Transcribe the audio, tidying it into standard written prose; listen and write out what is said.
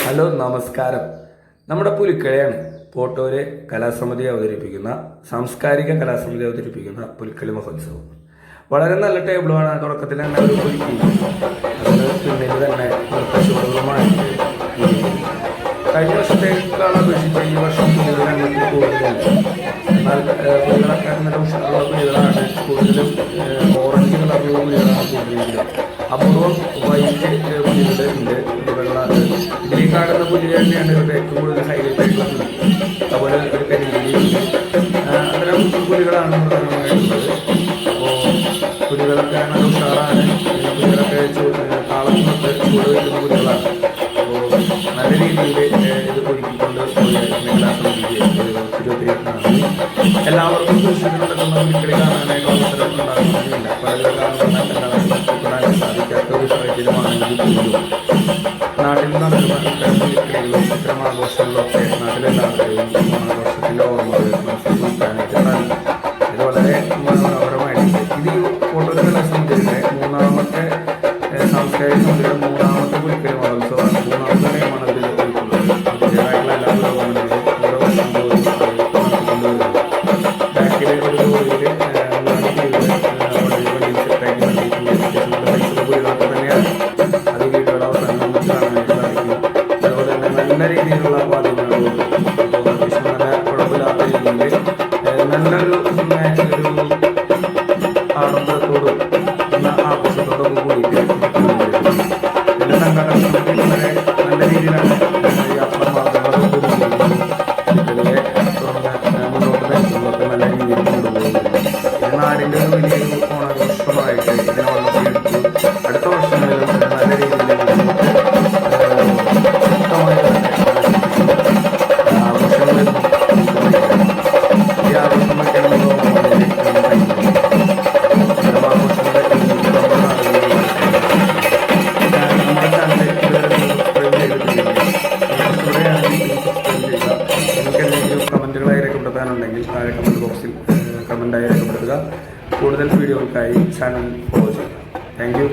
Hello, നമസ്കാരം. നമ്മുടെ പുലിക്കളിയാണ് പോട്ടൂര് കലാസമിതി അവതരിപ്പിക്കുന്ന സാംസ്കാരിക കലാസമിതി അവതരിപ്പിക്കുന്ന പുലിക്കളി മഹോത്സവം. വളരെ നല്ല ടേബിളാണ്. തുടക്കത്തിൽ തന്നെ ഒരു പുലിക്കി അത് പിന്നീട് തന്നെ നൃത്തശോഭകളുമായിട്ട് കഴിഞ്ഞ വർഷത്തേക്കാണ് അപേക്ഷിച്ച് ഈ വർഷം പുലികളുടെ എണ്ണത്തിൽ കൂടുതലുണ്ട്. എന്നാൽ പുലികളൊക്കെ നല്ല ഉഷാറുള്ള പുലികളാണ്. കൂടുതലും ഓറഞ്ച് കളറിലുള്ള പുലികളാണ് കൂടുതലെങ്കിലും അപൂർവം വൈറ്റ് പുലികളുടെ ഉണ്ട്. ഇതിൽ കാണുന്ന പുലി തന്നെയാണ് ഇവരുടെ ഏറ്റവും കൂടുതൽ ഹൈലൈറ്റ് ആയിട്ടുള്ളത്. അതുപോലെ ഒരു കരിമ്പുലി, അത്തരം പുലികളാണ് പ്രധാനമായിട്ടുള്ളത്. അപ്പോൾ പുലികളൊക്കെ നല്ല ഉഷാറാണ്. പുലികളൊക്കെ താളത്തിനൊക്കെ ചൂട് വയ്ക്കുന്ന പുലികളാണ്. അപ്പോൾ നല്ല രീതിയിൽ ഇത് ഒരുക്കിക്കൊണ്ട് എല്ലാവർക്കും സൂക്ഷിച്ച് നടക്കുന്ന പുലിക്കളി കാണാനായിട്ട് അവസരം ഉണ്ടാകുന്നില്ല. പലരും കാണാൻ സാധിക്കാത്ത ഒരു സാഹചര്യമാണെങ്കിൽ പോലും നാട്ടിൽ നടക്കുന്ന ഇത്തരം പുലിക്കളികളും ഇത്തരം ആഘോഷങ്ങളിലൊക്കെ നാട്ടിലെല്ലാവരെയും ആഘോഷത്തിൻ്റെ ഓർമ്മകൾ മനസ്സിൽ കൊടുക്കാനായിട്ട് സാധിക്കും. ഇത് വളരെ മനോഹരമായിട്ടുണ്ട്. ഇത് പോട്ടൂര് കലാസമിതിയുടെ മൂന്നാമത്തെ സാംസ്കാരിക സമിതിയുടെ മൂന്നാമത്തെ പുലിക്കളി മഹോത്സവമാണ്. മൂന്നാമത്തെ ടൈമാണ് ഇതിൽ ഒരുക്കുന്നത്. അതിൻ്റെതായിട്ടുള്ള എല്ലാ പുരോഗമനങ്ങളും ഓരോ വർഷം നടത്തിക്കൊണ്ടുവരുന്നത്. ബാക്കിലെ ഒരു ജോലിയിൽ പുലികളൊക്കെ തന്നെയാണ്. അത് വീടുകൾ അവസാനം നമുക്ക് കാണാനായിട്ട് സാധിക്കും. അതുപോലെ തന്നെ നല്ല രീതിയിലുള്ള വാദ്യങ്ങളും അത്യാവശ്യം നല്ല കുഴപ്പമില്ലാത്ത രീതിയിൽ നല്ലൊരു ആഡംബരത്തോടും ആഘോഷത്തോടും കൂടിയിട്ട് എല്ലാ സംഘടനകളും വളരെ നല്ല രീതിയിലാണ് യാത്രാ മാർഗങ്ങളും മുന്നോട്ട് നയിക്കുന്നതൊക്കെ നല്ല രീതിയിൽ കൊണ്ടുപോകുന്നത്. ഇത് നാടിൻ്റെ ഒരു വലിയൊരു ഓണാഘോഷമായിട്ട് ഇതിനെ വളർത്തിയെടുത്തു. അടുത്ത വർഷങ്ങളിലും നല്ല രീതിയിൽ ആഘോഷങ്ങളിൽ ഈ ആഘോഷങ്ങളൊക്കെ കമൻറ്റുകളായി രേഖപ്പെടുത്താനുണ്ടെങ്കിൽ താഴെ കമൻറ്റ് ബോക്സിൽ കമൻറ്റായി രേഖപ്പെടുത്തുക. കൂടുതൽ വീഡിയോകൾക്കായി ചാനൽ ഫോളോ ചെയ്യുക. Thank you.